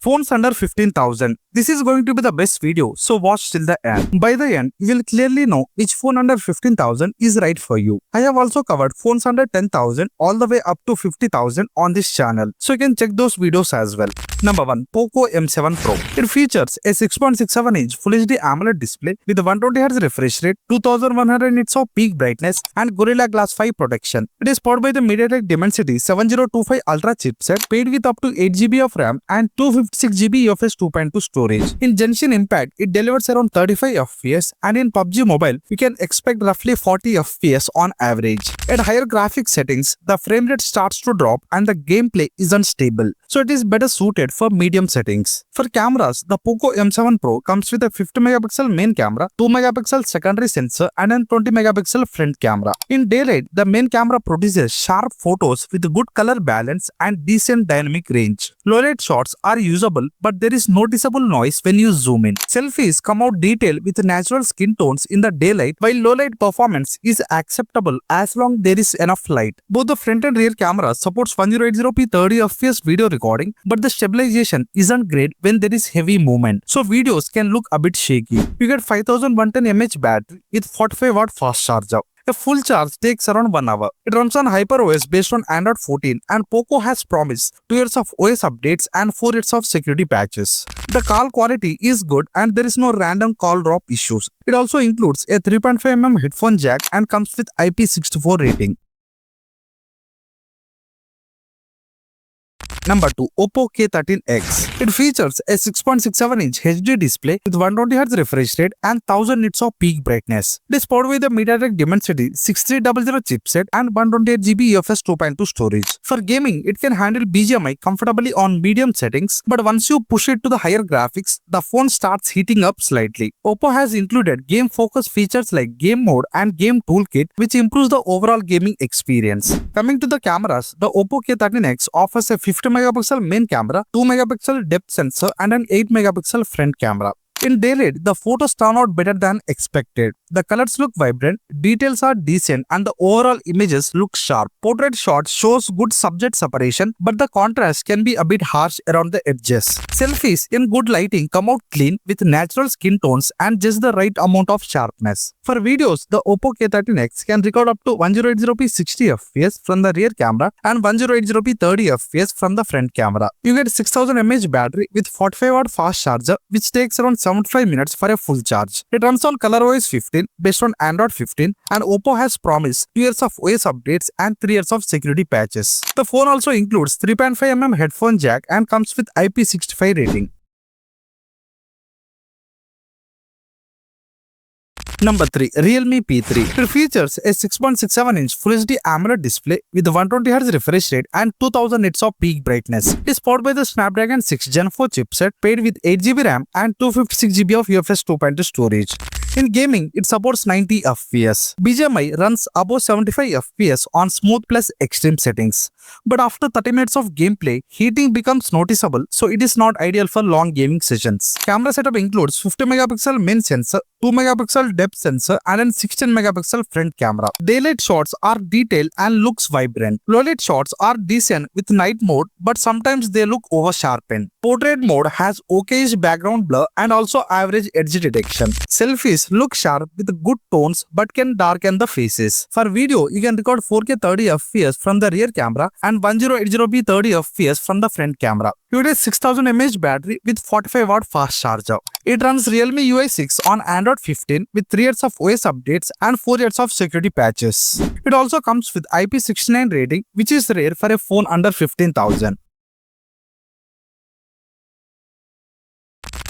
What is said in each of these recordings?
Phones under 15,000. This is going to be the best video, so watch till the end. By the end, you will clearly know which phone under 15,000 is right for you. I have also covered phones under 10,000 all the way up to 50,000 on this channel, so you can check those videos as well. Number 1. Poco M7 Pro. It features a 6.67-inch Full HD AMOLED display with 120Hz refresh rate, 2100 nits of peak brightness, and Gorilla Glass 5 protection. It is powered by the MediaTek Dimensity 7025 Ultra chipset, paired with up to 8GB of RAM and 256GB UFS 2.2 storage. In Genshin Impact, it delivers around 35 FPS, and in PUBG Mobile, we can expect roughly 40 FPS on average. At higher graphics settings, the frame rate starts to drop and the gameplay is unstable, so it is better suited for medium settings. For cameras, the Poco M7 Pro comes with a 50MP main camera, 2MP secondary sensor, and a 20MP front camera. In daylight, the main camera produces sharp photos with good color balance and decent dynamic range. Low-light shots are usable, but there is noticeable noise when you zoom in. Selfies come out detailed with natural skin tones in the daylight, while low-light performance is acceptable as long there is enough light. Both the front and rear cameras supports 1080p 30fps video recording, but the stabilization isn't great when there is heavy movement, so videos can look a bit shaky. You get 5110 mAh battery with 45W fast charger. A full charge takes around 1 hour. It runs on HyperOS based on Android 14, and Poco has promised 2 years of OS updates and 4 years of security patches. The call quality is good and there is no random call drop issues. It also includes a 3.5mm headphone jack and comes with IP64 rating. Number 2. Oppo K13X. It features a 6.67-inch HD display with 120Hz refresh rate and 1000 nits of peak brightness. It is powered with the MediaTek Dimensity 6300 chipset and 128GB UFS 2.2 storage. For gaming, it can handle BGMI comfortably on medium settings, but once you push it to the higher graphics, the phone starts heating up slightly. Oppo has included game-focused features like Game Mode and Game Toolkit, which improves the overall gaming experience. Coming to the cameras, the Oppo K13X offers a 50MP main camera, 2MP depth sensor, and an 8MP front camera. In daylight, the photos turn out better than expected. The colors look vibrant, details are decent, and the overall images look sharp. Portrait shot shows good subject separation, but the contrast can be a bit harsh around the edges. Selfies in good lighting come out clean with natural skin tones and just the right amount of sharpness. For videos, the Oppo K13X can record up to 1080p 60fps from the rear camera and 1080p 30fps from the front camera. You get 6000 mAh battery with 45W fast charger, which takes around 75 minutes for a full charge. It runs on ColorOS 15 based on Android 15, and Oppo has promised 2 years of OS updates and 3 years of security patches. The phone also includes 3.5mm headphone jack and comes with IP65 rating. Number 3. Realme P3. It features a 6.67-inch Full HD AMOLED display with 120Hz refresh rate and 2000 nits of peak brightness. It is powered by the Snapdragon 6 Gen 4 chipset, paired with 8GB RAM and 256GB of UFS 2.2 storage. In gaming, it supports 90 FPS. BGMI runs above 75 FPS on Smooth plus Extreme settings. But after 30 minutes of gameplay, heating becomes noticeable, so it is not ideal for long gaming sessions. Camera setup includes 50MP main sensor, 2MP depth sensor, and a 16MP front camera. Daylight shots are detailed and looks vibrant. Low-light shots are decent with night mode, but sometimes they look over-sharpened. Portrait mode has okayish background blur and also average edge detection. Selfies look sharp with good tones but can darken the faces. For video, you can record 4K 30fps from the rear camera and 1080p 30fps from the front camera. You get a 6000 mAh battery with 45W fast charger. It runs Realme UI 6 on Android 15 with 3 years of OS updates and 4 years of security patches. It also comes with IP69 rating, which is rare for a phone under 15,000.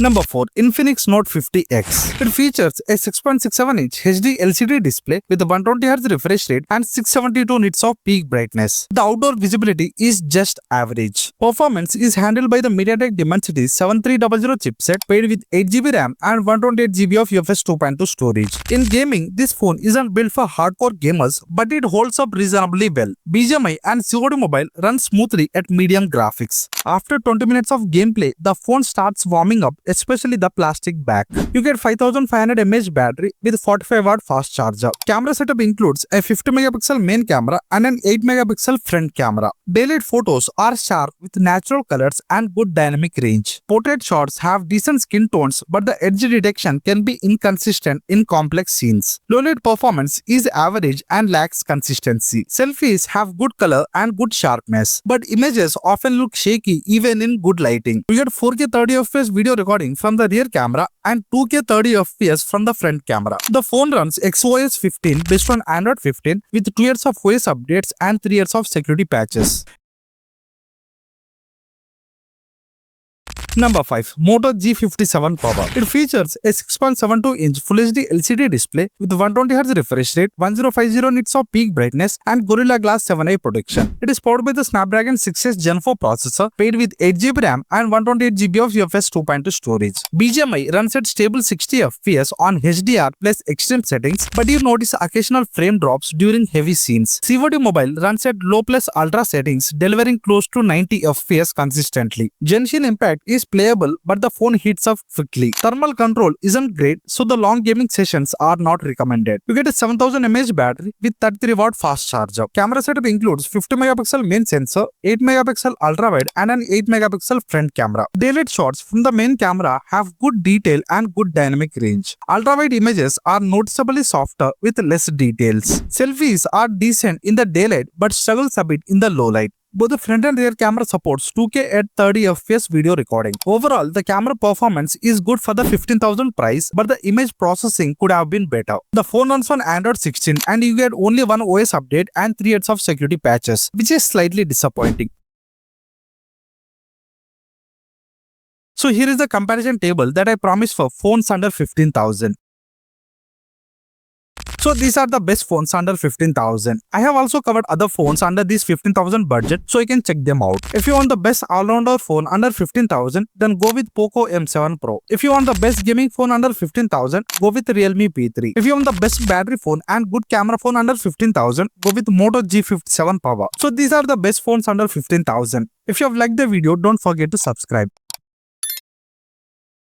Number 4. Infinix Note 50X. It features a 6.67-inch HD LCD display with a 120Hz refresh rate and 672 nits of peak brightness. The outdoor visibility is just average. Performance is handled by the MediaTek Dimensity 7300 chipset, paired with 8GB RAM and 128GB of UFS 2.2 storage. In gaming, this phone isn't built for hardcore gamers, but it holds up reasonably well. BGMI and COD Mobile run smoothly at medium graphics. After 20 minutes of gameplay, the phone starts warming up especially the plastic back. You get 5500 mAh battery with 45 watt fast charger. Camera setup includes a 50 megapixel main camera and an 8 megapixel front camera. Daylight photos are sharp with natural colors and good dynamic range. Portrait shots have decent skin tones, but the edge detection can be inconsistent in complex scenes. Low light performance is average and lacks consistency. Selfies have good color and good sharpness, but images often look shaky even in good lighting. You get 4K 30fps video recording from the rear camera and 2K 30fps from the front camera. The phone runs XOS 15 based on Android 15 with 2 years of OS updates and 3 years of security patches. Number 5. Moto G57 Power. It features a 6.72-inch Full HD LCD display with 120Hz refresh rate, 1050 nits of peak brightness, and Gorilla Glass 7i protection. It is powered by the Snapdragon 6S Gen 4 processor, paired with 8GB RAM and 128GB of UFS 2.2 storage. BGMI runs at stable 60 FPS on HDR plus extreme settings, but you notice occasional frame drops during heavy scenes. COD Mobile runs at low plus ultra settings, delivering close to 90 FPS consistently. Genshin Impact is playable, but the phone heats up quickly. Thermal control isn't great, so the long gaming sessions are not recommended. You get a 7000 mAh battery with 33 watt fast charger. Camera setup includes 50 megapixel main sensor, 8 megapixel ultra wide, and an 8 megapixel front camera. Daylight shots from the main camera have good detail and good dynamic range. Ultra wide images are noticeably softer with less details. Selfies are decent in the daylight but struggles a bit in the low light. Both the front and rear camera supports 2K at 30fps video recording. Overall, the camera performance is good for the 15,000 price, but the image processing could have been better. The phone runs on Android 16 and you get only one OS update and 3 years of security patches, which is slightly disappointing. So here is the comparison table that I promised for phones under 15,000. So these are the best phones under 15,000. I have also covered other phones under this 15,000 budget, so you can check them out. If you want the best all-rounder phone under 15,000, then go with Poco M7 Pro. If you want the best gaming phone under 15,000, go with Realme P3. If you want the best battery phone and good camera phone under 15,000, go with Moto G57 Power. So these are the best phones under 15,000. If you have liked the video, don't forget to subscribe.